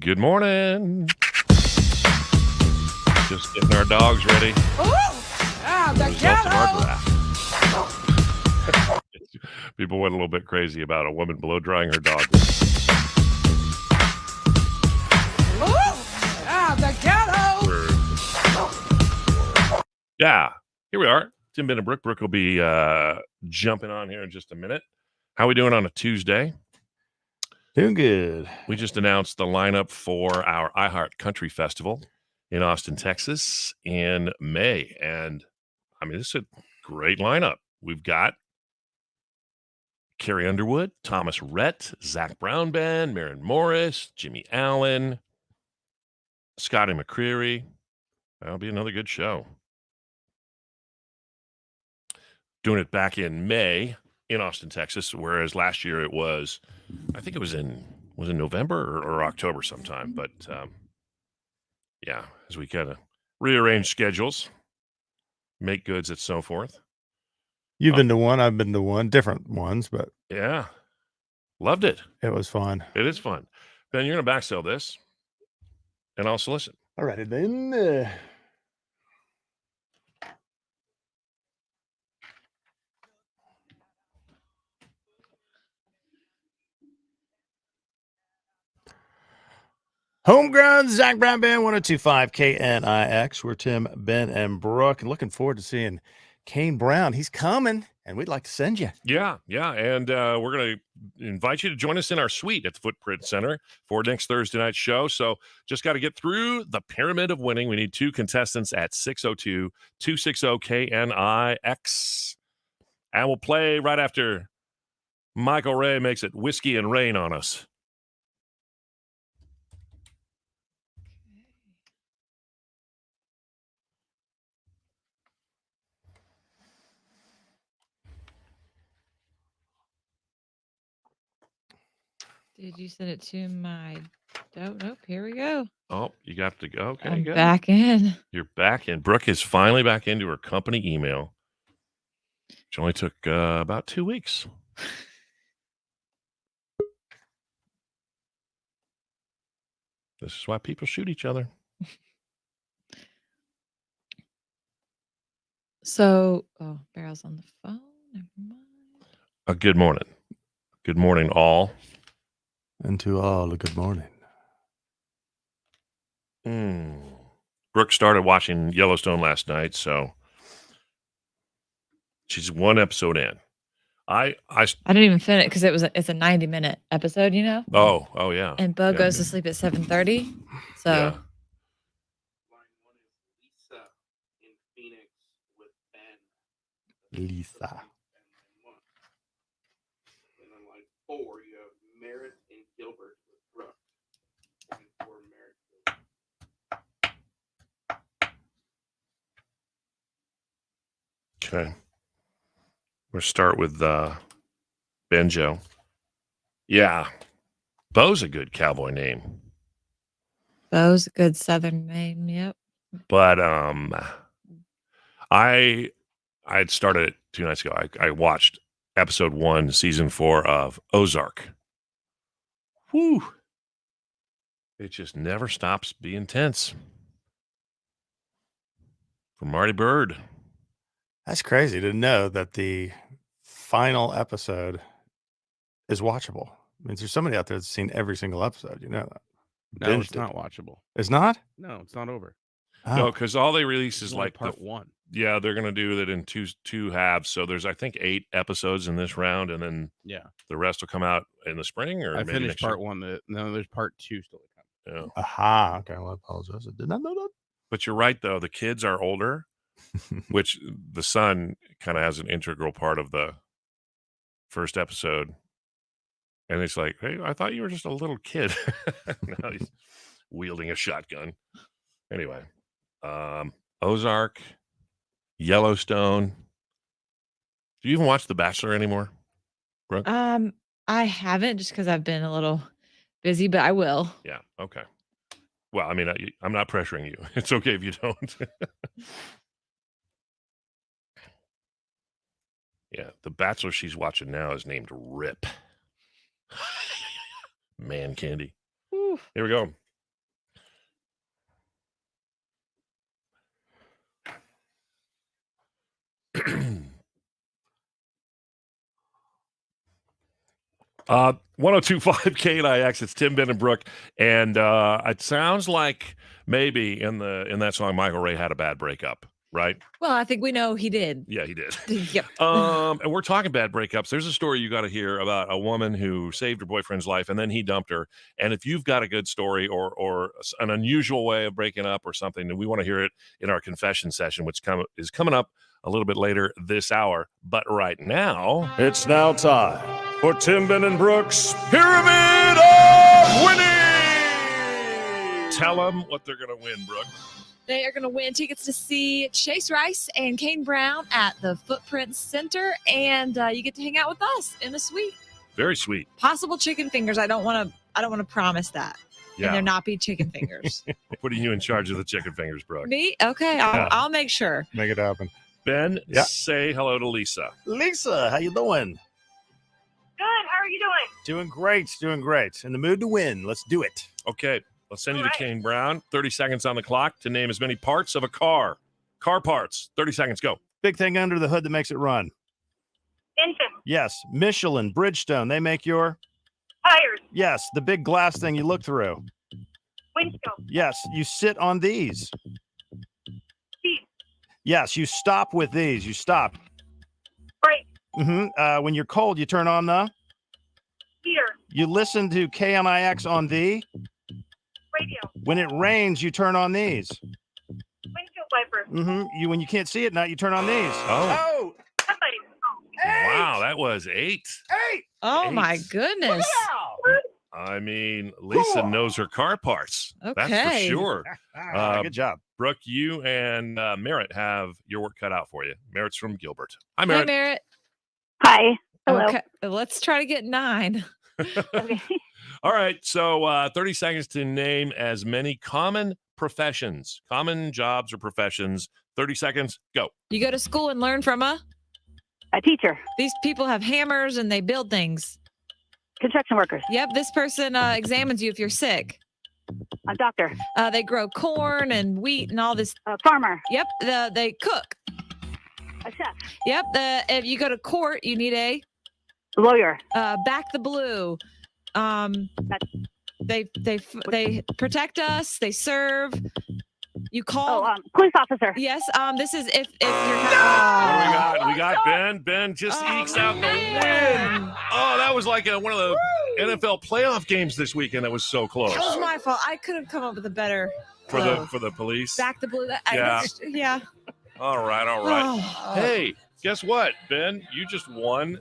Good morning. Just getting our dogs ready. The results of our draft. People went a little bit crazy about a woman blow drying her dog. The ghetto. Yeah, here we are. Tim, Ben, and Brooke. Brooke will be jumping on here in just a minute. How are we doing on a Tuesday? Doing good. We just announced the lineup for our iHeart Country Festival in Austin, Texas in May. And I mean, this is a great lineup. We've got Carrie Underwood, Thomas Rhett, Zach Brown Band, Maren Morris, Jimmy Allen, Scotty McCreery. That'll be another good show. Doing it back in May in Austin, Texas, whereas last year it was, I think it was in November or October sometime. But yeah, as we kind of rearrange schedules, make goods and so forth. You've been to one, I've been to one, different ones, but yeah, loved it. It was fun. It is fun. Ben, you're going to backsell this, and I'll solicit. All righty then. Homegrown Zach Brown Band 1025 KNIX. We're Tim, Ben, and Brooke, and looking forward to seeing Kane Brown. He's coming, and we'd like to send you. Yeah. And we're going to invite you to join us in our suite at the Footprint Center for next Thursday night show. So just got to get through the pyramid of winning. We need 2 contestants at 602-260-KNIX. And we'll play right after Michael Ray makes it Whiskey and Rain on us. Did you send it to my... Nope, here we go. Oh, you got to go. Okay, I'm good. back in. You're back in. Brooke is finally back into her company email. Which only took about 2 weeks. This is why people shoot each other. So, Barrel's on the phone. Never mind. Good morning. Good morning, all. And to all, a good morning. Brooke started watching Yellowstone last night, so she's 1 episode in. I didn't even finish it because it's a 90-minute episode, you know. Oh yeah. And Bo goes to sleep at 7:30. So. Yeah. Line 1 is Lisa in Phoenix with Ben. Lisa. And then line 4, you have Merritt and Gilbert with Brooke. Line 4, Merritt. Okay. We'll start with Benjo. Yeah. Bo's a good cowboy name. Bo's a good Southern name, yep. But I had started it 2 nights ago. I watched episode 1, season 4 of Ozark. Whew. It just never stops being tense. From Marty Bird. That's crazy to know that the final episode is watchable. I mean, there's somebody out there that's seen every single episode. You know that. No, it's not watchable. It's not? No, it's not over. Oh. No, because all they release is It's only like part 1. Yeah, they're going to do that in two halves. So there's, I think, 8 episodes in this round, and then the rest will come out in the spring. Or I maybe finished next part year. 1. No, there's part 2 still to come. Yeah. Aha. Okay, well, I apologize. I did not know that. But you're right, though. The kids are older, which the son kind of has an integral part of the first episode. And it's like, hey, I thought you were just a little kid. Now he's wielding a shotgun. Anyway, Ozark, Yellowstone. Do you even watch The Bachelor anymore, Brooke? I haven't, just because I've been a little busy, but I will. Yeah. Okay. Well, I mean, I'm not pressuring you. It's okay if you don't. Yeah. The Bachelor she's watching now is named Rip. Man candy. Whew. Here we go. Uh, 1025 KNIX. It's Tim, Ben, and Brooke, and it sounds like maybe in that song, Michael Ray had a bad breakup, right? Well, I think we know he did. Yeah, he did. Yep. And we're talking bad breakups. There's a story you got to hear about a woman who saved her boyfriend's life and then he dumped her. And if you've got a good story or an unusual way of breaking up or something, then we want to hear it in our confession session, which is coming up a little bit later this hour. But right now, It's now time for Tim, Ben, and Brooks' Pyramid of Winning! tell them what they're going to win, Brooke. They are going to win tickets to see Chase Rice and Kane Brown at the Footprint Center, and you get to hang out with us in a suite. Very sweet. Possible chicken fingers. I don't want to promise that. Yeah. And there not be chicken fingers. Putting you in charge of the chicken fingers, Brooke. Me? Okay, I'll make sure. Make it happen. Ben, Yeah. say hello to Lisa. Lisa, how you doing? Good. How are you doing? Doing great. Doing great. In the mood to win. Let's do it. Okay, let's send you All to right. Kane Brown. 30 seconds on the clock to name as many parts of a car. Car parts. 30 seconds, go. Big thing under the hood that makes it run. Engine, Yes. Michelin, Bridgestone, they make your. tires, Yes. The big glass thing you look through. windshield, Yes. You sit on these. seat, Yes. You stop with these. You stop. brake, When you're cold, you turn on the. heater, You listen to KNIX on the. radio, When it rains, you turn on these. windshield wiper, When you can't see at night, you turn on these. Oh. headlights. Wow, that was 8. Oh, my Eight. goodness. I mean, Lisa knows her car parts. That's for Okay. sure. Good job. Brooke, you and Merritt have your work cut out for you. Merritt's from Gilbert. Hi, Hey, Merritt. Merritt. Hi. Hello. Okay, let's try to get 9. Okay. All right, so 30 seconds to name as many common jobs or professions. 30 seconds, go. You go to school and learn from A teacher, these people have hammers and they build things. construction workers, Yep, this person examines you if you're sick. a doctor, They grow corn and wheat and all this. a farmer, Yep, they cook. a chef, Yep, if you go to court, you need a lawyer, back the blue. They protect us. They serve. You call. police officer. Yes. This is if you're. What do we got? Ben. Ben just ekes out the win. Oh, that was like one of the NFL playoff games this weekend. That was so close. That was my fault. I could have come up with a better. for the police. Back the blue. Yeah. Yeah. All right. Oh. Hey, guess what, Ben? You just won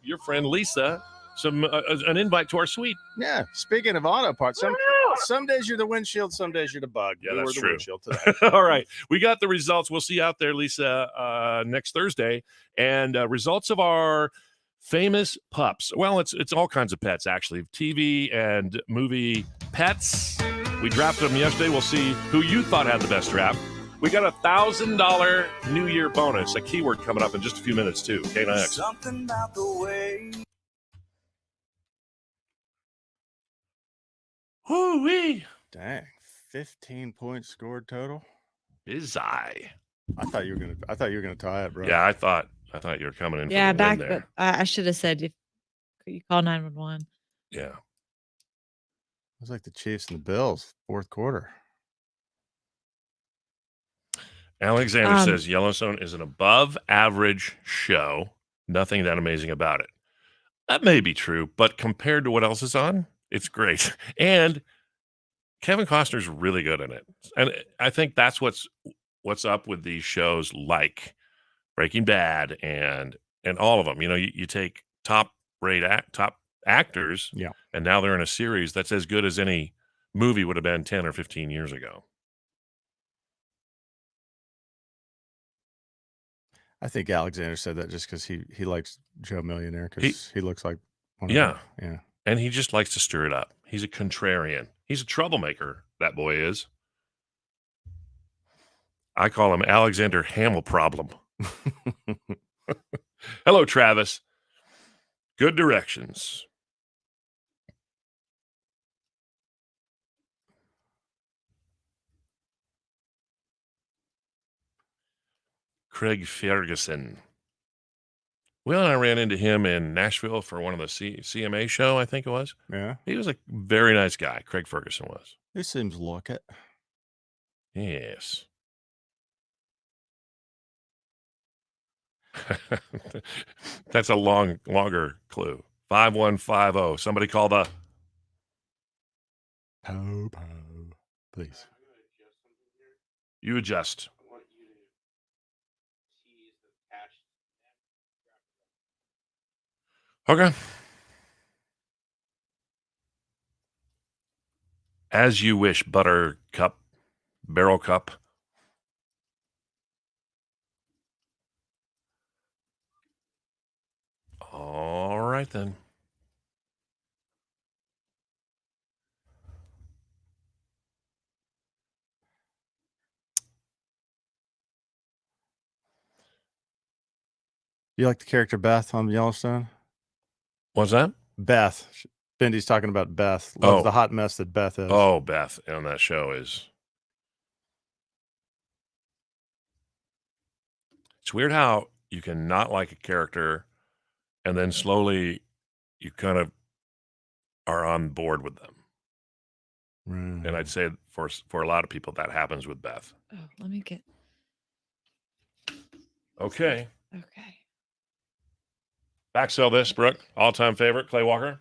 your friend Lisa an invite to our suite. Yeah. Speaking of auto parts, some days you're the windshield, some days you're the bug. Yeah, You that's were the true. windshield today. All right. We got the results. We'll see you out there, Lisa, next Thursday. And results of our famous pups. Well, it's all kinds of pets, actually. TV and movie pets. We drafted them yesterday. We'll see who you thought had the best draft. We got $1,000 New Year bonus, a keyword coming up in just a few minutes, too. KNIX. Something about the way. Woo-wee. Dang. 15 points scored total. Bizarre. I thought you were gonna tie it, bro. Yeah, I thought you were coming in. Yeah. for the win Back. there. I should have said if you call 911. Yeah. It was like the Chiefs and the Bills, fourth quarter. Alexander says Yellowstone is an above average show. Nothing that amazing about it. That may be true, but compared to what else is on, it's great. And Kevin Costner's really good in it. And I think that's what's up with these shows like Breaking Bad and all of them. You know, you take top actors, Yeah. and now they're in a series that's as good as any movie would have been 10 or 15 years ago. I think Alexander said that just because he likes Joe Millionaire because he looks like one of Yeah. them. Yeah. And he just likes to stir it up. He's a contrarian. He's a troublemaker, that boy is. I call him Alexander Hamel Problem. Hello, Travis. Good directions. Craig Ferguson. Will and I ran into him in Nashville for one of the CMA show, I think it was. Yeah. He was a very nice guy. Craig Ferguson was. He seems like it. Yes. That's a longer clue. 5150. Somebody call the Po. Please. I'm going to adjust something here. you adjust. I want you to tease the catch. Okay. As you wish, buttercup, barrel cup. All right, then. You like the character Beth on Yellowstone? What's that? Beth. Bendy's talking about Beth. Loves Oh. the hot mess that Beth is. Oh, Beth on that show is. It's weird how you can not like a character and then slowly you kind of are on board with them. Right. And I'd say for a lot of people that happens with Beth. Oh, let me get. Okay. Okay. Backsell this, Brooke. All-time favorite, Clay Walker.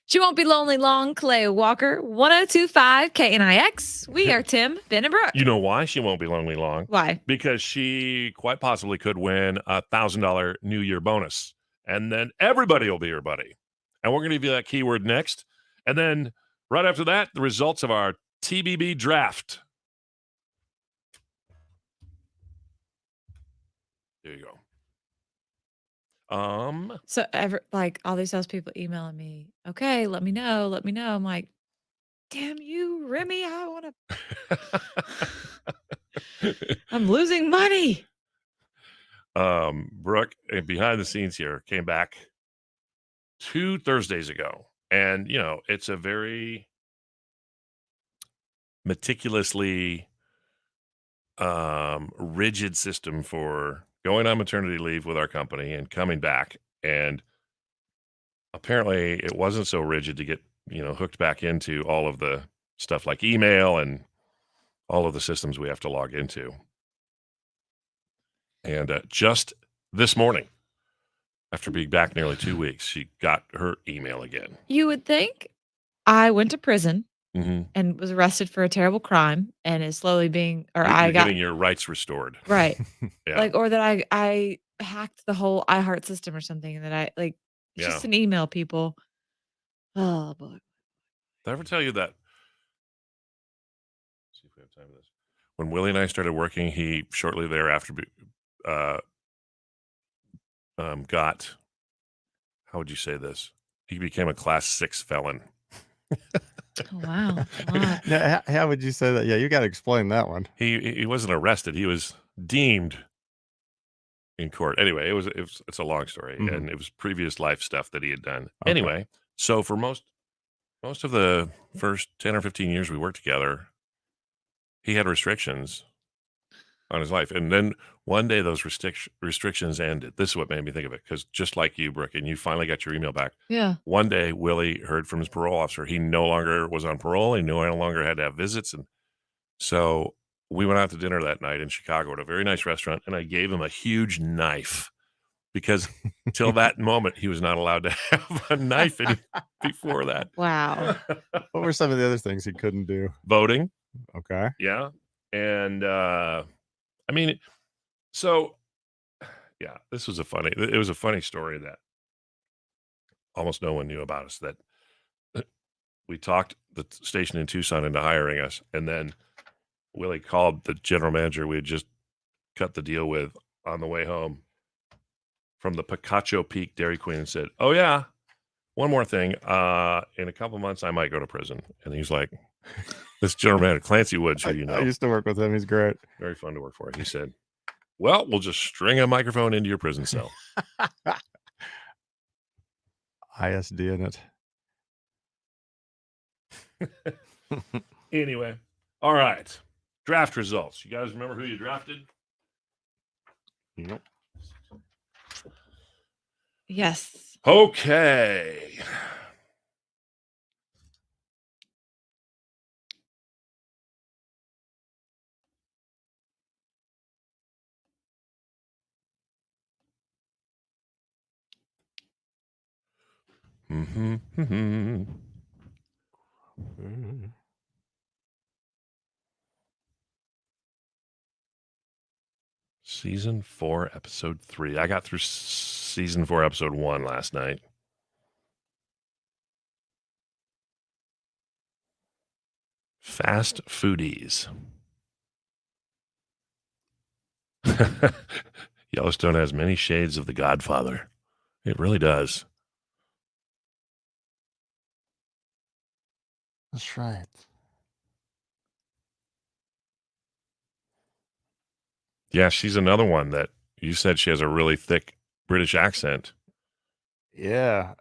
She won't be lonely long, Clay Walker, 1025 KNIX. We are Tim, Ben, and Brooke. You know why she won't be lonely long? Why? Because she quite possibly could win a $1,000 New Year bonus. And then everybody will be her buddy. And we're going to give you that keyword next. And then right after that, the results of our TBB draft. There you go. So like all these salespeople emailing me, okay, let me know. I'm like, damn you, Remy, I want to. I'm losing money. Brooke, behind the scenes here, came back 2 Thursdays ago. And, you know, it's a very meticulously rigid system for going on maternity leave with our company and coming back. And apparently it wasn't so rigid to get, you know, hooked back into all of the stuff like email and all of the systems we have to log into. And just this morning, after being back nearly 2 weeks, she got her email again. You would think I went to prison Mm-hmm. and was arrested for a terrible crime and is slowly being, or You're getting your rights restored. right. Yeah. Like, or that I hacked the whole iHeart system or something, and that I like it's just an email, people. Oh boy. Did I ever tell you that? Let's see if we have time for this. When Willie and I started working, he shortly thereafter got, how would you say this? He became a class 6 felon. Oh wow. That's a lot. Now, how would you say that? Yeah, you got to explain that one. He wasn't arrested. He was deemed in court. Anyway, it's a long story, Mhm. and it was previous life stuff that he had done. Okay. Anyway, so for most of the first 10 or 15 years we worked together, he had restrictions on his life. And then one day those restrictions ended. This is what made me think of it, because just like you, Brooke, and you finally got your email back. Yeah. One day, Willie heard from his parole officer. He no longer was on parole. He no longer had to have visits. And so we went out to dinner that night in Chicago at a very nice restaurant, and I gave him a huge knife because till that moment, he was not allowed to have a knife before that. Wow. What were some of the other things he couldn't do? Voting. Okay. Yeah. And I mean, so yeah, it was a funny story that almost no one knew about us, that we talked the station in Tucson into hiring us. And then Willie called the general manager we had just cut the deal with on the way home from the Picacho Peak Dairy Queen and said, oh yeah, one more thing. In a couple months, I might go to prison. And he's like, this general manager, Clancy Woods, who you know. I used to work with him. He's great. Very fun to work for. He said, well, we'll just string a microphone into your prison cell. ISD in it. Anyway, all right. Draft results. You guys remember who you drafted? Yep. Yes. Okay. Mm-hmm. Season 4, episode 3. I got through season 4, episode 1 last night. Fast foodies. Yellowstone has many shades of The Godfather. It really does. That's right. Yeah, she's another one that you said she has a really thick British accent. Yeah.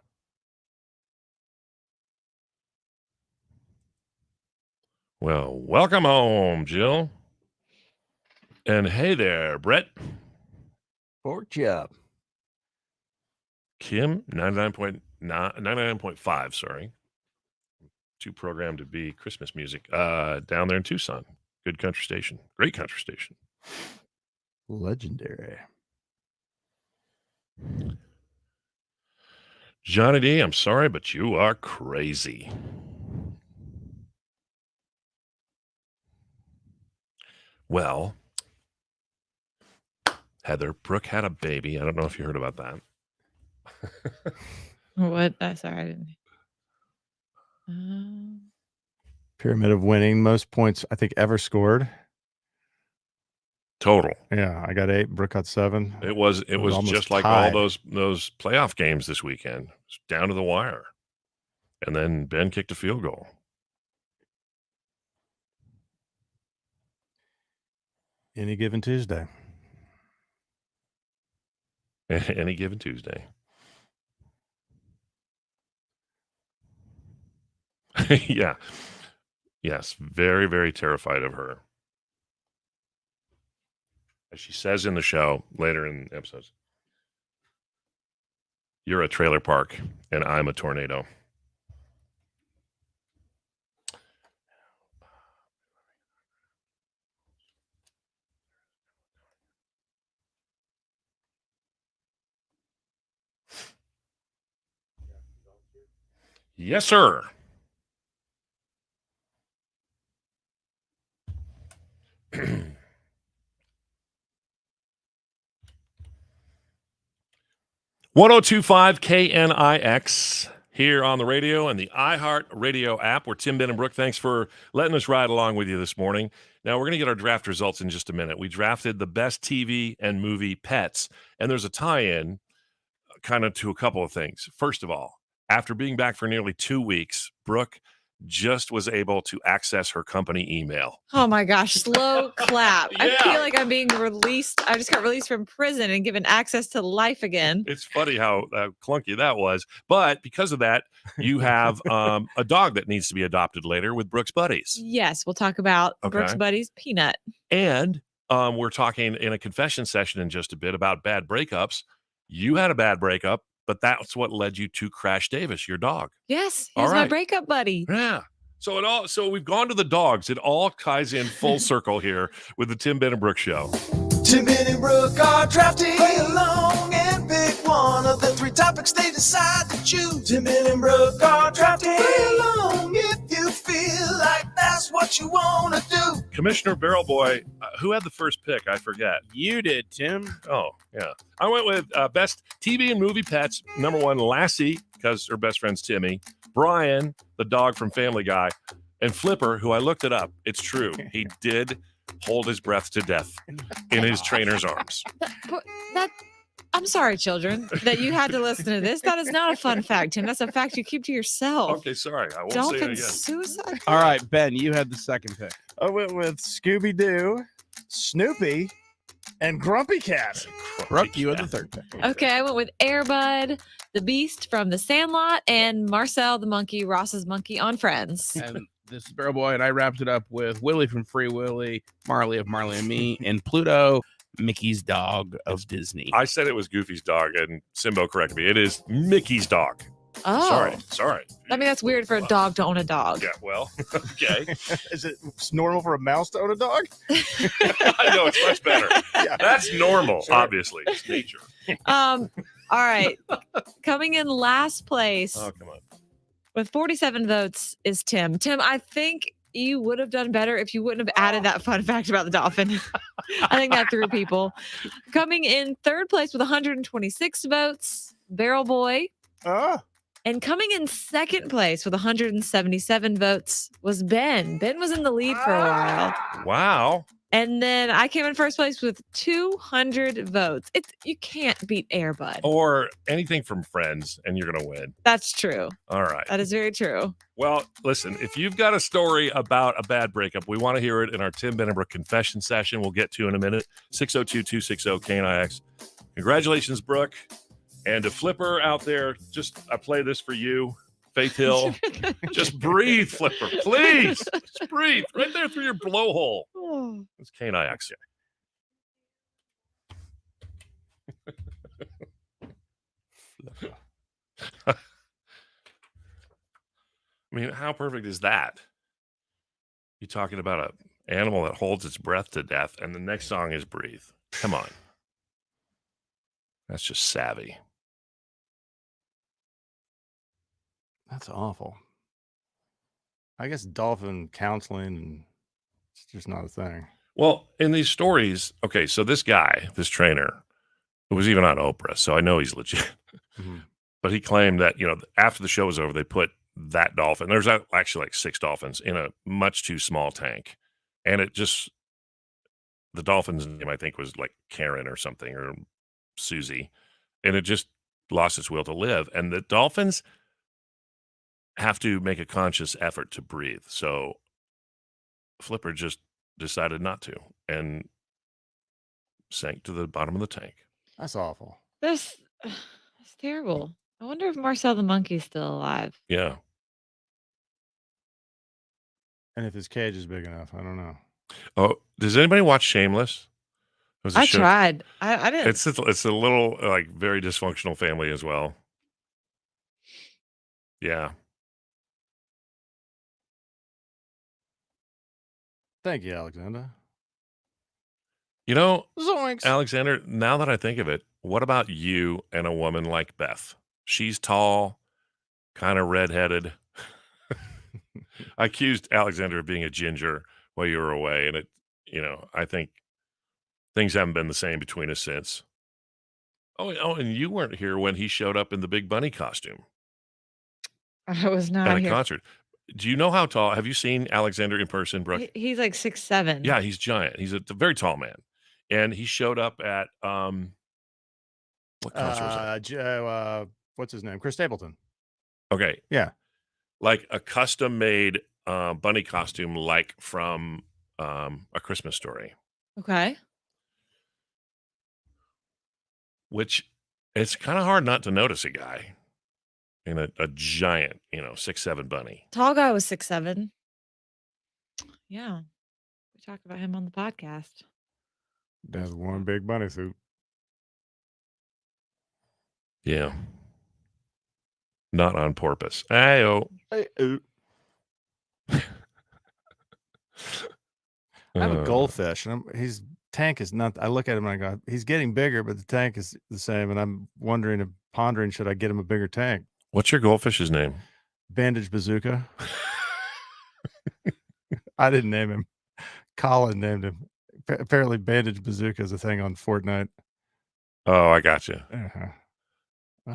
Well, welcome home, Jill. And hey there, Brett. Pork chop. Kim, 99.5, sorry. Too programmed to be Christmas music. Down there in Tucson. Good country station. Great country station. Legendary. Johnny D, I'm sorry, but you are crazy. Well, Heather, Brooke had a baby. I don't know if you heard about that. What? Sorry, I didn't. Pyramid of winning, most points I think ever scored. Total. Yeah, I got 8. Brooke got 7. It was almost just like tied. all those playoff games this weekend. It was down to the wire. And then Ben kicked a field goal. Any given Tuesday. Any given Tuesday. Yeah. Yes. Very, very terrified of her. As she says in the show later in episodes, you're a trailer park and I'm a tornado. Yes, sir. .1025 KNIX here on the radio and the iHeart Radio app. We're Tim, Ben, and Brooke. Thanks for letting us ride along with you this morning. Now, we're going to get our draft results in just a minute. We drafted the best TV and movie pets, and there's a tie-in kind of to a couple of things. First of all, after being back for nearly 2 weeks, Brooke just was able to access her company email. Oh my gosh, slow clap. I Yeah. feel like I'm being released. I just got released from prison and given access to life again. It's funny how clunky that was. But because of that, you have a dog that needs to be adopted later with Brooke's buddies. Yes, we'll talk about Brooks Okay. Buddies Peanut. And we're talking in a confession session in just a bit about bad breakups. You had a bad breakup, but that's what led you to Crash Davis, your dog. Yes, All he's my right. breakukup buddy. Yeah. So we've gone to the dogs. It all ties in full circle here with the Tim, Ben, and Brooke Show. Tim, Ben, and Brooke are drafting. Play along and pick one of the 3 topics they decide to choose. Tim, Ben, and Brooke are drafting. Play along if you feel like that's what you want to do. Commissioner Barrel Boy, who had the first pick? I forget. You did, Tim. Oh, yeah. I went with best TV and movie pets. Number 1, Lassie, because her best friend's Timmy. Brian, the dog from Family Guy. And Flipper, who I looked it up. It's true. He did hold his breath to death in his trainer's arms. I'm sorry, children, that you had to listen to this. That is not a fun fact, Tim. That's a fact you keep to yourself. Okay, sorry. I won't say Dolphin it again. suicide. All right, Ben, you had the second pick. I went with Scooby-Doo, Snoopy, and Grumpy Cat. Brooke, you had the third pick. Okay, I went with Airbud, the Beast from The Sandlot, and Marcel the monkey, Ross's monkey on Friends. And this is Barrel Boy, and I wrapped it up with Willie from Free Willy, Marley of Marley and Me, and Pluto, Mickey's dog of Disney. I said it was Goofy's dog, and Simbo corrected me. It is Mickey's dog. Oh. Sorry. I mean, that's weird for a dog to own a dog. Yeah, well, okay. Is it normal for a mouse to own a dog? I know, it's much better. Yeah. That's normal, Sure. obviously. It's nature. All right. Coming in last place Oh, come on. with 47 votes is Tim. Tim, I think you would have done better if you wouldn't have added that fun fact about the dolphin. I think that threw people. Coming in third place with 126 votes, Barrel Boy. And coming in second place with 177 votes was Ben. Ben was in the lead for a while. Wow. And then I came in first place with 200 votes. You can't beat Airbud. Or anything from Friends, and you're going to win. That's true. All right. That is very true. Well, listen, if you've got a story about a bad breakup, we want to hear it in our Tim Benenbrook confession session. We'll get to in a minute. 602-260-KNIX. Congratulations, Brooke. And to Flipper out there, I play this for you, Faith Hill. Just breathe, Flipper, please. Just breathe right there through your blowhole. Oh. It's KNIX. I mean, how perfect is that? You're talking about an animal that holds its breath to death, and the next song is Breathe. Come on. That's just savvy. That's awful. I guess dolphin counseling, and it's just not a thing. Well, in these stories, okay, so this guy, this trainer, who was even on Oprah, so I know he's legit. Mm-hmm. But he claimed that, after the show was over, they put that dolphin, there's actually like 6 dolphins in a much too small tank. And the dolphin's name, I think, was like Karen or something, or Susie. And it just lost its will to live. And the dolphins have to make a conscious effort to breathe. So Flipper just decided not to and sank to the bottom of the tank. That's awful. That's terrible. I wonder if Marcel the monkey's still alive. Yeah. And if his cage is big enough, I don't know. Oh, does anybody watch Shameless? It was a I show- tried. I didn't. It's a little like very dysfunctional family as well. Yeah. Thank you, Alexander. Zoinks. Alexander, now that I think of it, what about you and a woman like Beth? She's tall, kind of redheaded. I accused Alexander of being a ginger while you were away, and I think things haven't been the same between us since. Oh, and you weren't here when he showed up in the Big Bunny costume I was not at a here. concert. Do you know how tall? Have you seen Alexander in person, Brooke? He's like 6'7". Yeah, he's giant. He's a very tall man. And he showed up at what concert was that? What's his name? Chris Stapleton. Okay. Yeah. Like a custom made bunny costume, like from A Christmas Story, Okay. which it's kind of hard not to notice a guy in a giant, 6'7" bunny. Tall guy was 6'7". Yeah. We talked about him on the podcast. That's one big bunny suit. Yeah. Not on purpose. Ayo. I have a goldfish, and his tank is not. I look at him and I go, he's getting bigger, but the tank is the same. And I'm pondering, should I get him a bigger tank? What's your goldfish's name? Bandage Bazooka. I didn't name him. Colin named him. Apparently, Bandage Bazooka is a thing on Fortnite. Oh, I got you. Uh-huh.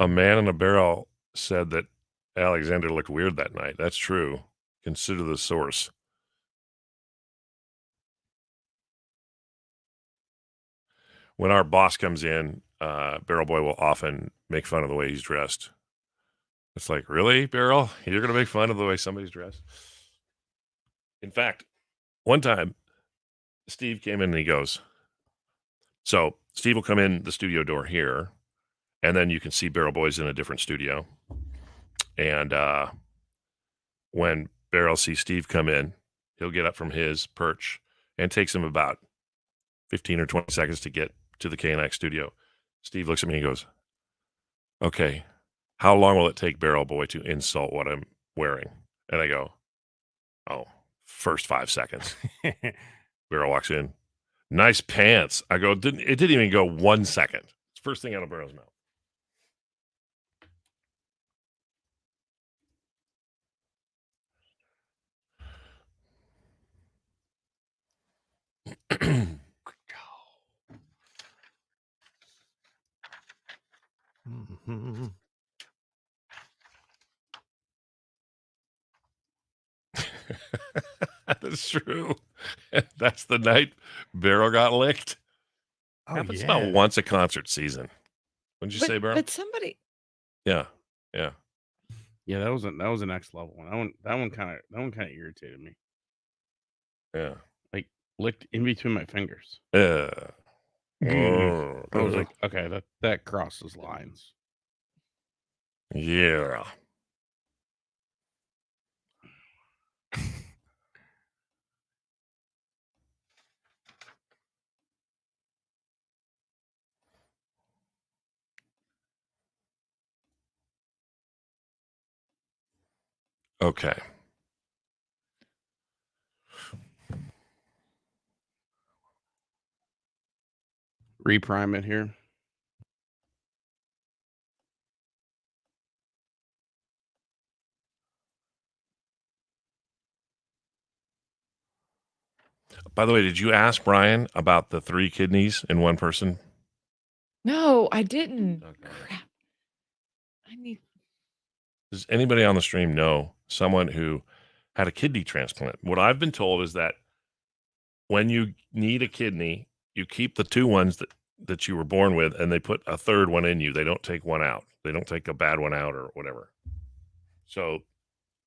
A man in a barrel said that Alexander looked weird that night. That's true. Consider the source. When our boss comes in, Barrel Boy will often make fun of the way he's dressed. It's like, really, Barrel? You're going to make fun of the way somebody's dressed? In fact, one time, Steve came in and he goes, so Steve will come in the studio door here, and then you can see Barrel Boy's in a different studio. And when Barrel sees Steve come in, he'll get up from his perch and takes him about 15 or 20 seconds to get to the KNX studio. Steve looks at me and goes, okay, how long will it take Barrel Boy to insult what I'm wearing? And I go, oh, first 5 seconds. Barrel walks in. Nice pants. I go, it didn't even go 1 second. It's first thing out of Barrel's mouth. Mhm. That's true. That's the night Barrel got licked. Oh, Happens yeah. about once a concert season. Wouldn't you say, Barrel? But somebody, Yeah. Yeah. Yeah, that was a next level one. That one kind of irritated me. Yeah. Like licked in between my fingers. I I was like, okay, that crosses lines. yeah. Okay. Reprime it here. By the way, did you ask Brian about the 3 kidneys in one person? no, I didn't. Okay. Crap. I need. Does anybody on the stream know someone who had a kidney transplant? What I've been told is that when you need a kidney, you keep the 2 ones that you were born with, and they put a 3rd one in you. They don't take one out. They don't take a bad one out or whatever. So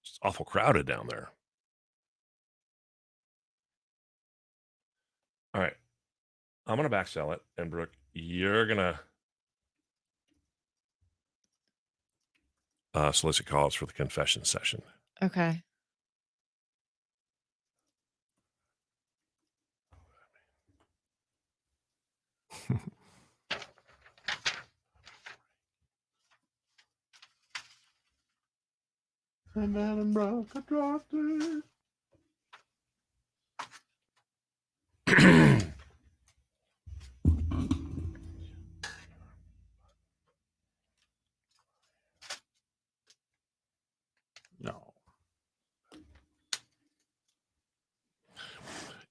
it's awful crowded down there. All right. I'm going to back sell it. And Brooke, you're going to solicit calls for the confession session. Okay. And then broke a drafty. No.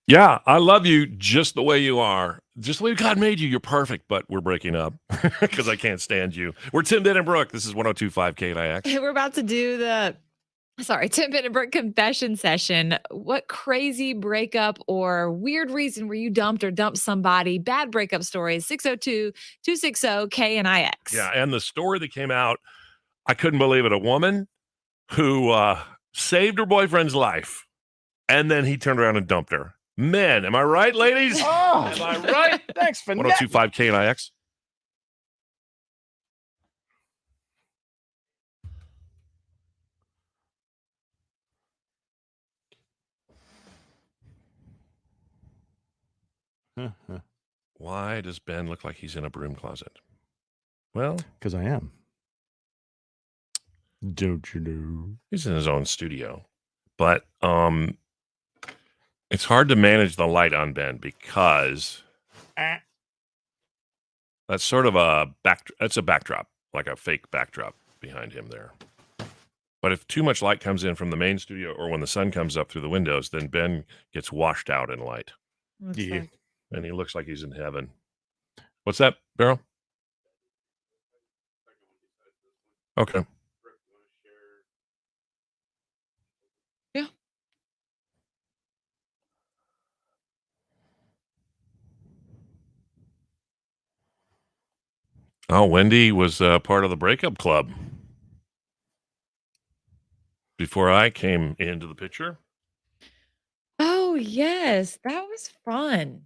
Yeah, I love you just the way you are. Just the way God made you. You're perfect, but we're breaking up because I can't stand you. We're Tim, Ben, and Brooke. This is 102.5 KNIX. We're about to do the Tim Ben and Brooke confession session. What crazy breakup or weird reason were you dumped or dumped somebody? Bad breakup stories. 602-260-KNIX. Yeah, and the story that came out, I couldn't believe it. A woman who saved her boyfriend's life, and then he turned around and dumped her. Men, am I right, ladies? Oh, Am I right? thanks for 102.5 KNIX. Why does Ben look like he's in a broom closet? Well, because I am. Don't you know? he's in his own studio. But it's hard to manage the light on Ben because that's sort of that's a backdrop, like a fake backdrop behind him there. But if too much light comes in from the main studio or when the sun comes up through the windows, then Ben gets washed out in light. Looks Yeah. like- And he looks like he's in heaven. What's that, Beryl? Okay. Yeah. Oh, Wendy was part of the Breakup Club before I came into the picture. Oh, yes. That was fun.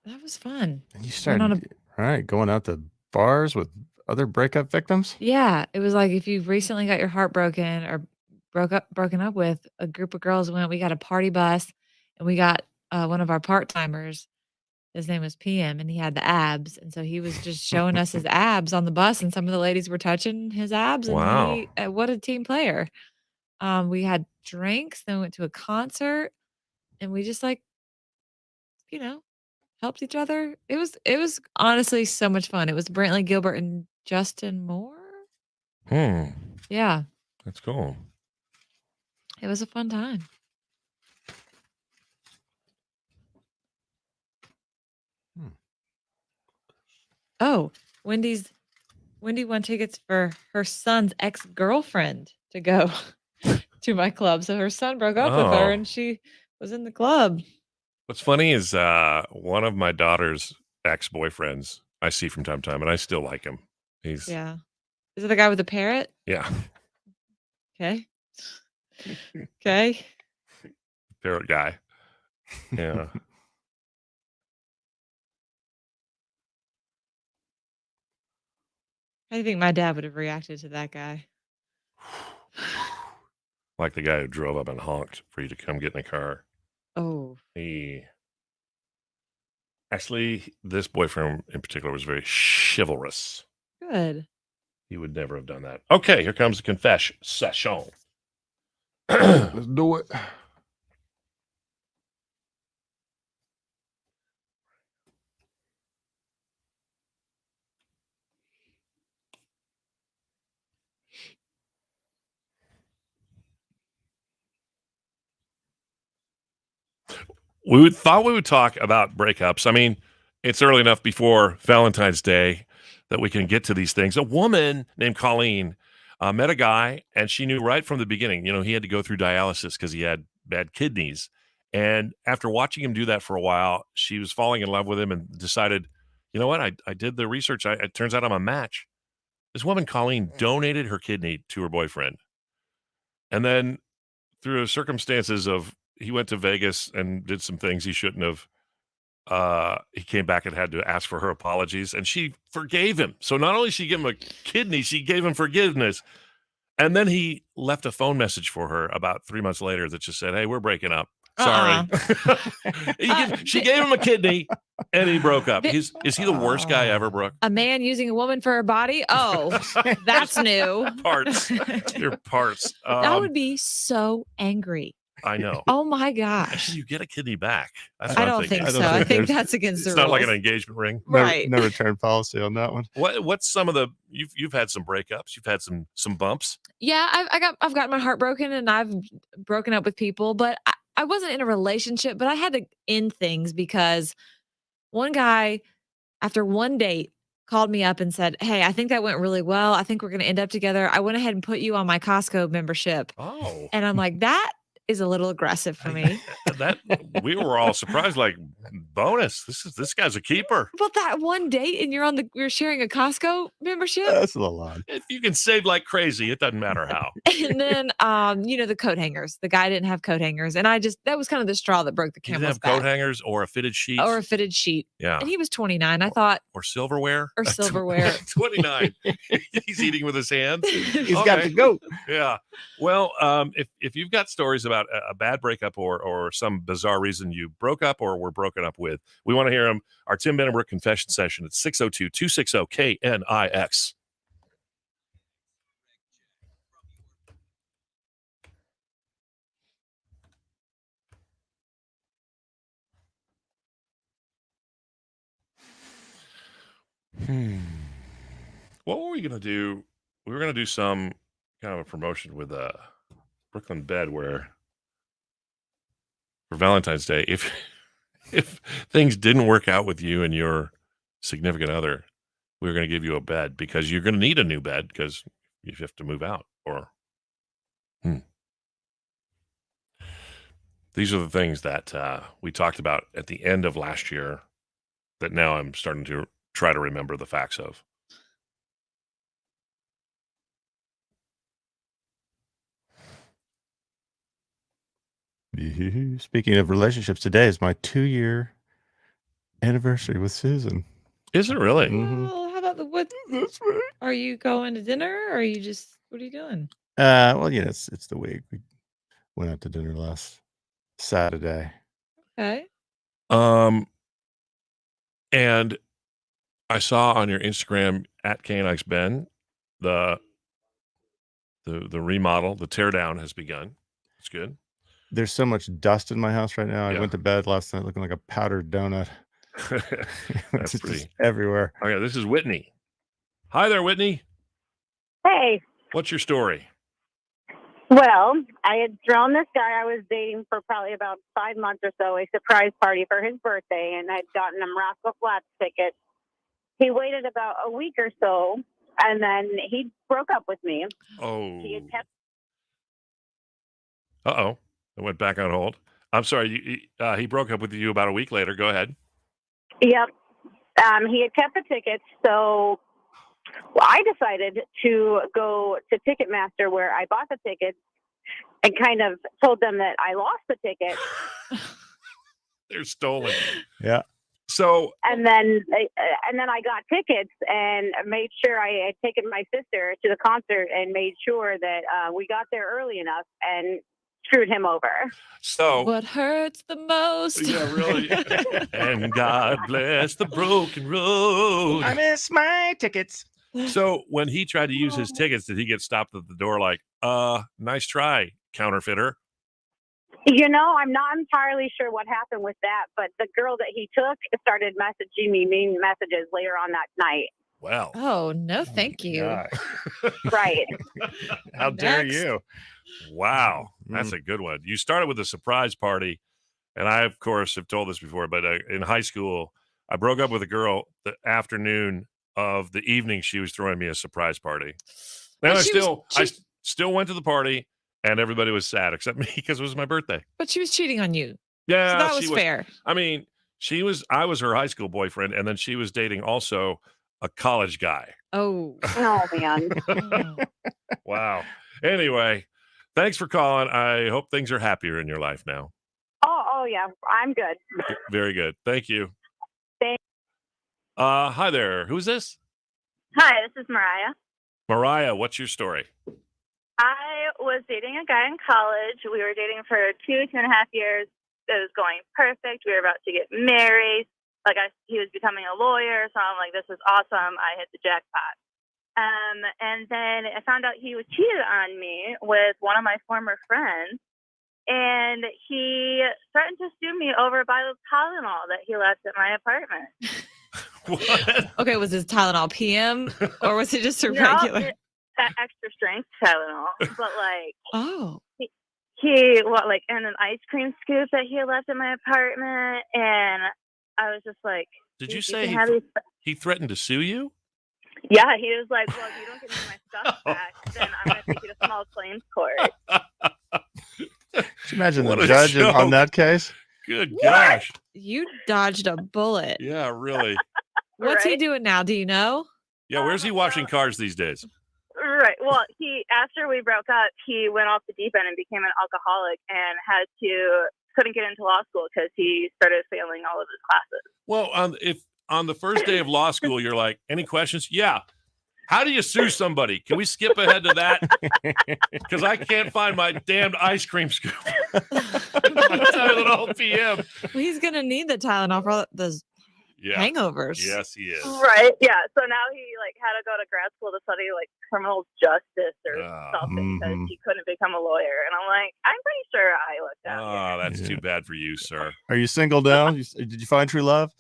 That was fun. And you Went started, on all right, going out to bars with other breakup victims? Yeah, it was like if you recently got your heart broken or broken up with, a group of girls went, we got a party bus and we got one of our part-timers. His name was PM, and he had the abs, and so he was just showing us his abs on the bus, and some of the ladies were touching his abs, and Wow. what a team player. We had drinks, then we went to a concert, and we just, like, you know, helped each other. It was honestly so much fun. It was Brantley Gilbert and Justin Moore? Hmm. Yeah, That's cool. it was a fun time. Hmm. Oh, Wendy won tickets for her son's ex-girlfriend to go to my club. So her son broke up with her Oh. and she was in the club. What's funny is one of my daughter's ex-boyfriends I see from time to time, and I still like him. He's Yeah. Is it the guy with the parrot? yeah, Okay. Okay. parrot guy. Yeah. How do you think my dad would have reacted to that guy? Like the guy who drove up and honked for you to come get in the car. Oh, Actually, this boyfriend in particular was very chivalrous. good. He would never have done that. Okay, here comes the confession session. Let's do it. Thought we would talk about breakups. I mean, it's early enough before Valentine's Day that we can get to these things. A woman named Colleen met a guy, and she knew right from the beginning, he had to go through dialysis because he had bad kidneys. And after watching him do that for a while, she was falling in love with him and decided, you know what? I did the research. It turns out I'm a match. This woman, Colleen, donated her kidney to her boyfriend. And then through circumstances of he went to Vegas and did some things he shouldn't have. He came back and had to ask for her apologies, and she forgave him. So not only did she give him a kidney, she gave him forgiveness. And then he left a phone message for her about 3 months later that just said, "Hey, we're breaking up. Sorry." She gave him a kidney, and he broke up. Is he the worst guy ever, Brooke? A man using a woman for her body? Oh, that's new. Parts. Your parts. I would be so angry. I know. Oh my Can gosh. you get a kidney back? That's I what I'm don't think thinking. so. I think there's- that's against the It's rules. not like an engagement ring. Right. No return policy on that one. What's some of the you've had some breakups, you've had some bumps. Yeah, I've gotten my heart broken and I've broken up with people, but I wasn't in a relationship, but I had to end things because one guy, after one date, called me up and said, "Hey, I think that went really well. I think we're going to end up together. I went ahead and put you on my Costco membership." Oh, And I'm like, that is a little aggressive for me. that we were all surprised. Like, bonus. This guy's a keeper. But that one date and you're sharing a Costco membership. That's a little odd. If you can save like crazy, it doesn't matter how. And then, the coat hangers. The guy didn't have coat hangers, and that was kind of the straw that broke the You didn't camel's have coat back. hangers or a fitted sheet Or a fitted sheet. yeah, And he was 29. I thought, or silverware or silverware. 29. He's eating with his hands. He's got to go. Yeah. Well, if you've got stories about a bad breakup or some bizarre reason you broke up or were broken up with, we want to hear them. Our Tim Benenbrook confession session at 602-260-KNIX. What were we going to do? We were going to do some kind of a promotion with Brooklyn Bed where for Valentine's Day, if things didn't work out with you and your significant other, we were going to give you a bed because you're going to need a new bed because you have to move out. Or these are the things that we talked about at the end of last year that now I'm starting to try to remember the facts of. Speaking of relationships, today is my 2-year anniversary with Susan. Is it really? Mhm. Well, how about what? That's right. Are you going to dinner or are you just, what are you doing? Well, it's the week. We went out to dinner last Saturday. Okay. And I saw on your Instagram at KNXBen the remodel, the teardown has begun. It's good. There's so much dust in my house right now. I Yeah. went to bed last night looking like a powdered donut. That's It's pretty just everywhere. Okay, this is Whitney. Hi there, Whitney. Hey. What's your story? Well, I had thrown this guy I was dating for probably about 5 months or so a surprise party for his birthday, and I'd gotten him Roscoe Flats tickets. He waited about a week or so, and then he broke up with me. Oh. He had kept Uh-oh. It went back on hold. I'm sorry. He broke up with you about a week later. Go ahead. Yep. He had kept the tickets, so I decided to go to Ticketmaster where I bought the tickets and kind of told them that I lost the ticket. They're stolen. Yeah. So And then I got tickets and made sure I had taken my sister to the concert and made sure that we got there early enough and screwed him over. So What hurts the most? Yeah, really. And God bless the broken road. I miss my tickets. So when he tried to use his tickets, did he get stopped at the door like, nice try, counterfeiter? You know, I'm not entirely sure what happened with that, but the girl that he took started messaging me mean messages later on that night. Well. Oh, no, thank you. Right. How dare Next. you? Wow. That's a good one. You started with a surprise party. And I, of course, have told this before, but in high school, I broke up with a girl the afternoon of the evening she was throwing me a surprise party. And But I still went to the party, and everybody was sad except me because it was my birthday. But she was cheating on you. Yeah, So that was fair. I mean, I was her high school boyfriend, and then she was dating also a college guy. Oh. Oh, man. Wow. Anyway, thanks for calling. I hope things are happier in your life now. Oh, yeah. I'm good. Very good. Thank you. Thanks. Hi there. Who's this? Hi, this is Mariah. Mariah, what's your story? I was dating a guy in college. We were dating for 2.5 years. It was going perfect. We were about to get married. He was becoming a lawyer, so I'm like, this is awesome. I hit the jackpot. And then I found out he was cheated on me with one of my former friends. And he threatened to sue me over a bottle of Tylenol that he left at my apartment. What? Okay, was this Tylenol PM or was it just a No, regular? that extra strength Tylenol. But Oh. he and an ice cream scoop that he left in my apartment, and I was just like, Did you say he threatened to sue you? Yeah, he was like, well, if you don't give me my stuff back, then I'm going to take you to small claims court. Could you imagine What the a judge joke. on that case? Good gosh. You dodged a bullet. Yeah, really. What's he Right? doing now? Do you know? Yeah, where's he washing cars these days? Right. Well, after we broke up, he went off the deep end and became an alcoholic and couldn't get into law school because he started failing all of his classes. Well, if on the first day of law school, you're like, any questions? Yeah. How do you sue somebody? Can we skip ahead to that? Because I can't find my damned ice cream scoop. Tylenol PM. Well, he's going to need the Tylenol for all those hangovers. Yes, he is. Right. Yeah. So now he had to go to grad school to study criminal justice or something because he couldn't become a lawyer. And I'm like, I'm pretty sure I looked at Oh, that's too bad for you, sir. Are you single now? Did you find true love?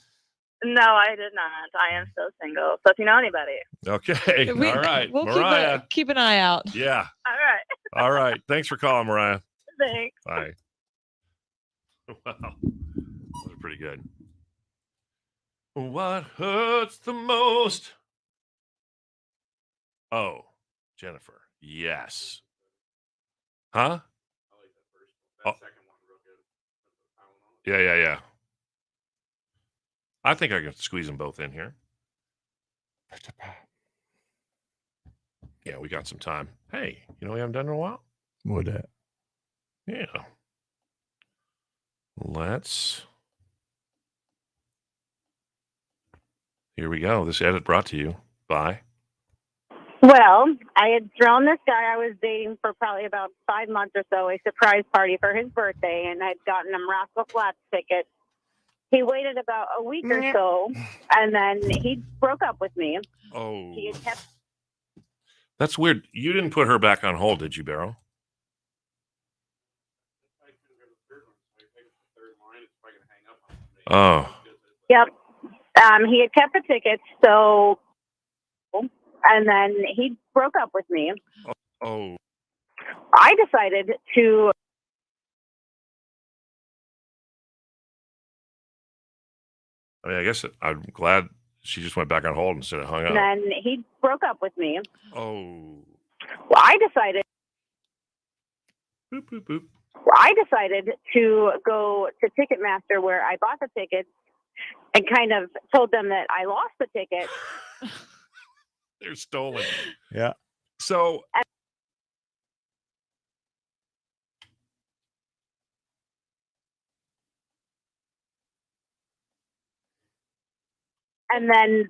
No, I did not. I am still single. So if you know anybody. Okay. All right. We'll Mariah. keep an eye out. Yeah. All right. All right. Thanks for calling, Mariah. Thanks. Bye. Wow. That was pretty good. What hurts the most? Oh, Jennifer. Yes. Huh? Oh. Yeah. I think I can squeeze them both in here. Yeah, we got some time. Hey, we haven't done it in a while? What that? Yeah. Here we go. This edit brought to you by. Well, I had thrown this guy I was dating for probably about 5 months or so a surprise party for his birthday, and I'd gotten him Roscoe Flats tickets. He waited about a week or Meh. so, and then he broke up with me. Oh, He had kept that's weird. You didn't put her back on hold, did you, Barrow? Oh, Yep. He had kept the tickets, so, and then he broke up with me. oh. I decided to. I mean, I guess I'm glad she just went back on hold instead of hung up. And then he broke up with me. Oh. Well, I decided. Boop, boop, boop. I decided to go to Ticketmaster where I bought the tickets and kind of told them that I lost the ticket. They're stolen. Yeah. So And then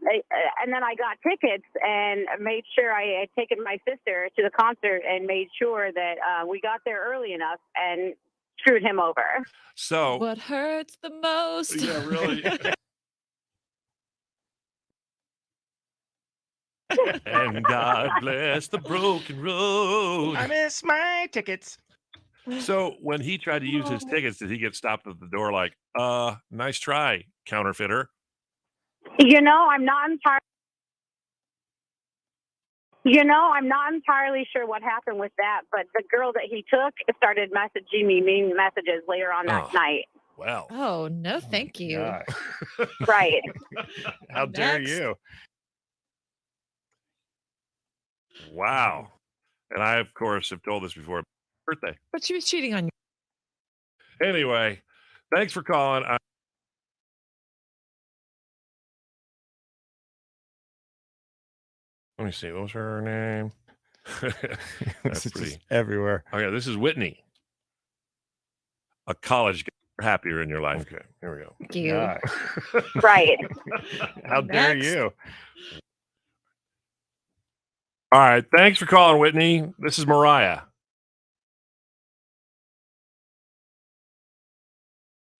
I got tickets and made sure I had taken my sister to the concert and made sure that we got there early enough and screwed him over. So What hurts the most? yeah, really. And God bless the broken road. I miss my tickets. So when he tried to use his tickets, did he get stopped at the door like, nice try, counterfeiter? I'm not entirely. I'm not entirely sure what happened with that, but the girl that he took started messaging me mean messages later on that Oh. night. Well. Oh, no, thank you. Gosh. Right. How dare Next. you? Wow. And I, of course, have told this before. Birthday. But she was cheating on you. Anyway, thanks for calling. Let me see. What was her name? That's It's pretty. just everywhere. Okay, this is Whitney. A college happier in your life. Okay, here we go. Thank you. Gosh. Right. How dare Next. you? All right, thanks for calling, Whitney. This is Mariah.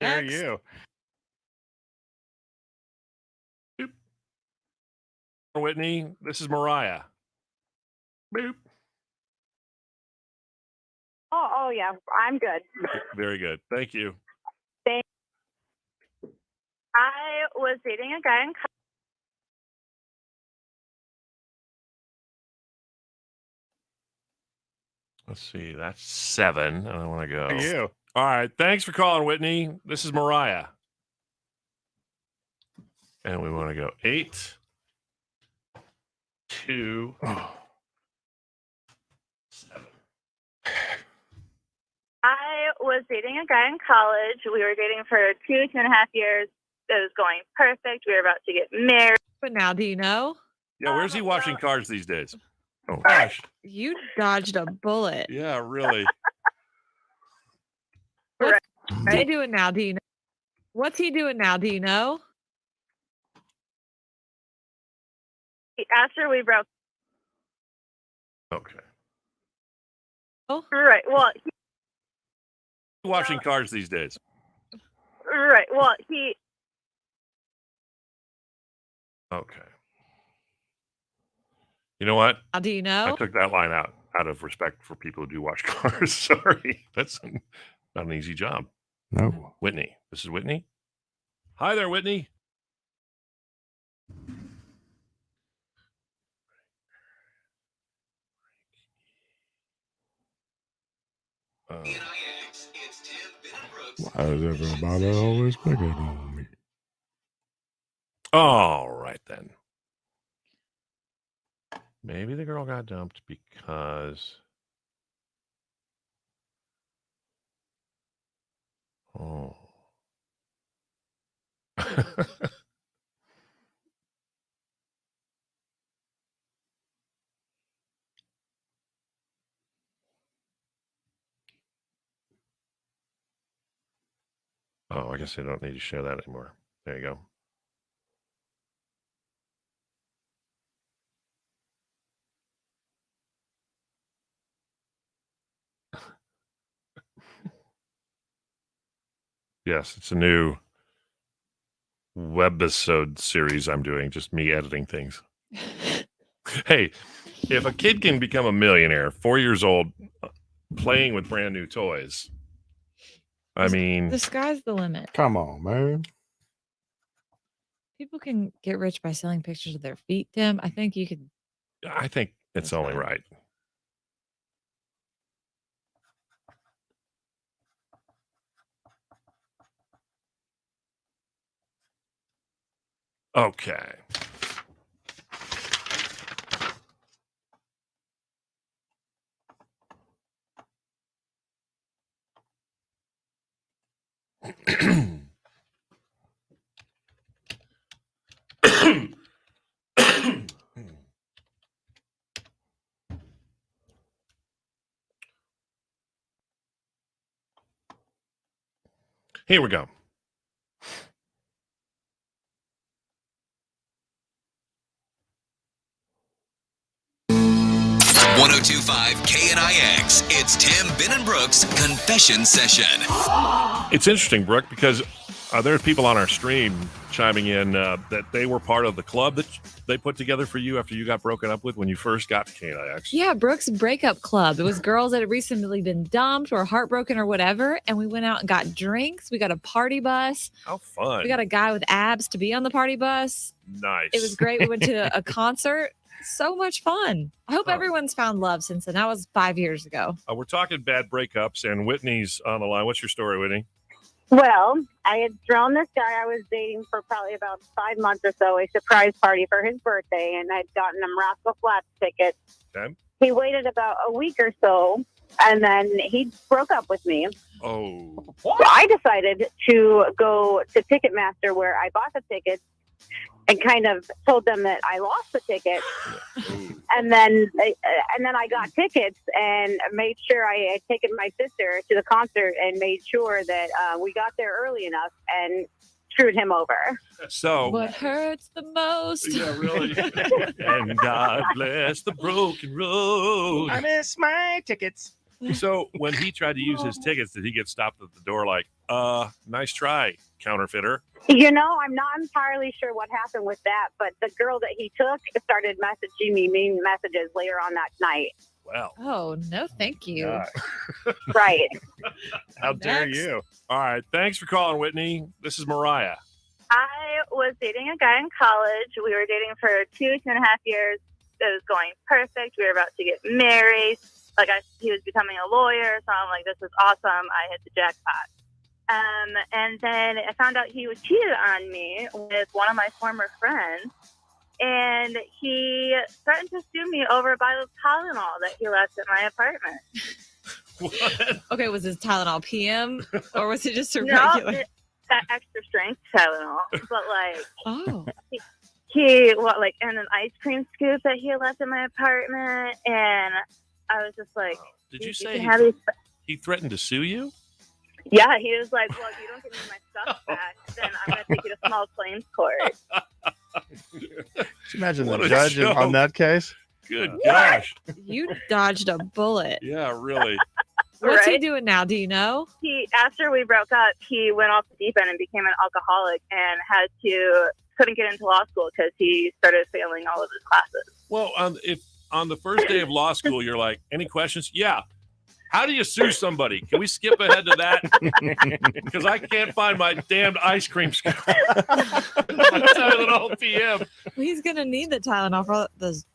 Dare Next. you? Whitney, this is Mariah. Boop. Oh yeah, I'm good. Very good. Thank you. I was dating a guy in Let's see. That's 7. I want to go. Dare you? All right. Thanks for calling, Whitney. This is Mariah. And we want to go 8, 2, 7. I was dating a guy in college. We were dating for 2.5 years. It was going perfect. We were about to get married. But now, do you know? Yeah, where's he washing cars these days? Oh, gosh. You dodged a bullet. Yeah, really. What's he Right. doing now? Do you know? What's he doing now? Do you know? After we broke, Okay. right? Well, Washing cars these days. right. Well, he. Okay. You know what? How do you I know? took that line out of respect for people who do wash cars. Sorry. That's not an easy job. No. Whitney. This is Whitney. Hi there, Whitney. Why is everybody always picking on me? All right, then. Maybe the girl got dumped because. Oh. Oh, I guess I don't need to show that anymore. There you go. Yes, it's a new webisode series I'm doing, just me editing things. Hey, if a kid can become a millionaire, 4 years old, playing with brand new toys, I mean, The sky's the limit. Come on, man. People can get rich by selling pictures of their feet, Tim. I think you could. I think it's That's only fine. right. Okay. Here we go. .1025 KNIX. It's Tim, Ben, and Brooks' confession session. It's interesting, Brooke, because there's people on our stream chiming in that they were part of the club that they put together for you after you got broken up with when you first got to KNIX. Yeah, Brooks Breakup Club. It was girls that had recently been dumped or heartbroken or whatever. And we went out and got drinks. We got a party bus. How fun. We got a guy with abs to be on the party bus. Nice. It was great. We went to a concert. So much fun. I hope everyone's found love since then. That was 5 years ago. We're talking bad breakups, and Whitney's on the line. What's your story, Whitney? Well, I had thrown this guy I was dating for probably about 5 months or so a surprise party for his birthday, and I'd gotten him Rascal Flatts tickets. Okay. He waited about a week or so, and then he broke up with me. Oh. So I decided to go to Ticketmaster where I bought the tickets and kind of told them that I lost the ticket. And then I got tickets and made sure I had taken my sister to the concert and made sure that we got there early enough and screwed him over. So what hurts the most? Yeah, really. And God bless the broken road. I miss my tickets. So when he tried to use his tickets, did he get stopped at the door like, nice try, counterfeiter? You know, I'm not entirely sure what happened with that, but the girl that he took started messaging me mean messages later on that night. Well. Oh, no, thank you. Right. How dare Next. you? All right. Thanks for calling, Whitney. This is Mariah. I was dating a guy in college. We were dating for 2.5 years. It was going perfect. We were about to get married. He was becoming a lawyer, so I'm like, this is awesome. I hit the jackpot. And then I found out he was cheated on me with one of my former friends, and he threatened to sue me over a bottle of Tylenol that he left at my apartment. What? Okay, was it Tylenol PM or was it just a No, regular? that extra strength Tylenol, but Oh, and an ice cream scoop that he left in my apartment, and I was just like, Did you can say have these- he threatened to sue you? Yeah, he was like, well, if you don't give me my stuff back, then I'm going to take you to small claims court. Could you imagine What the a judge show. on that case? Good gosh. you dodged a bullet. Yeah, really. What's he Right? doing now? Do you know? After we broke up, he went off the deep end and became an alcoholic and couldn't get into law school because he started failing all of his classes. Well, if on the first day of law school, you're like, any questions? Yeah. How do you sue somebody? Can we skip ahead to that? Because I can't find my damned ice cream scoop. It's an old PM. Well, he's going to need the Tylenol for those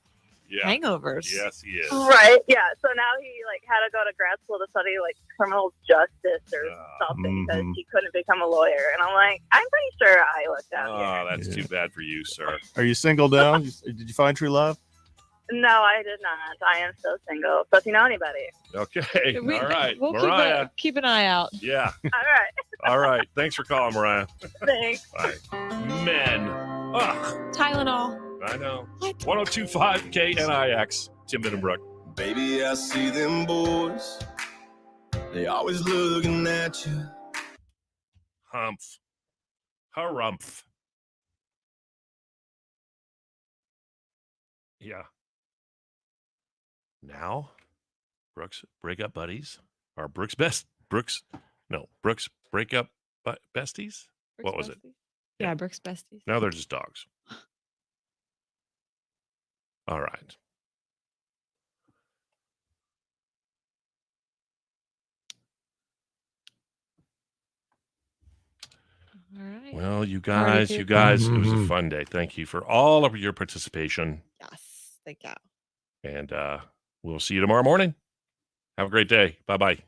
Yeah. hangovers. Yes, he is. Right? Yeah. So now he had to go to grad school to study criminal justice or something because he couldn't become a lawyer. And I'm like, I'm pretty sure I looked out Oh, here. that's too bad for you, sir. Are you single now? Did you find true love? No, I did not. I am still single. So if you know anybody. Okay. We- All right. We'll Mariah. keep an eye out. Yeah. All right. All right. Thanks for calling, Mariah. Thanks. Bye. Men. Ugh. Tylenol. I know. What? 1025 KNIX. Tim Binnenbrook. Baby, I see them boys. They always looking at you. Humph. Harumph. Yeah. Now, Brooks breakup buddies are Brooks breakup besties. What was it? Yeah, Brooks besties. Now they're just dogs. All right. All right. Well, you Party guys, people. it was a fun day. Thank you for all of your participation. Yes. Thank you. And we'll see you tomorrow morning. Have a great day. Bye-bye.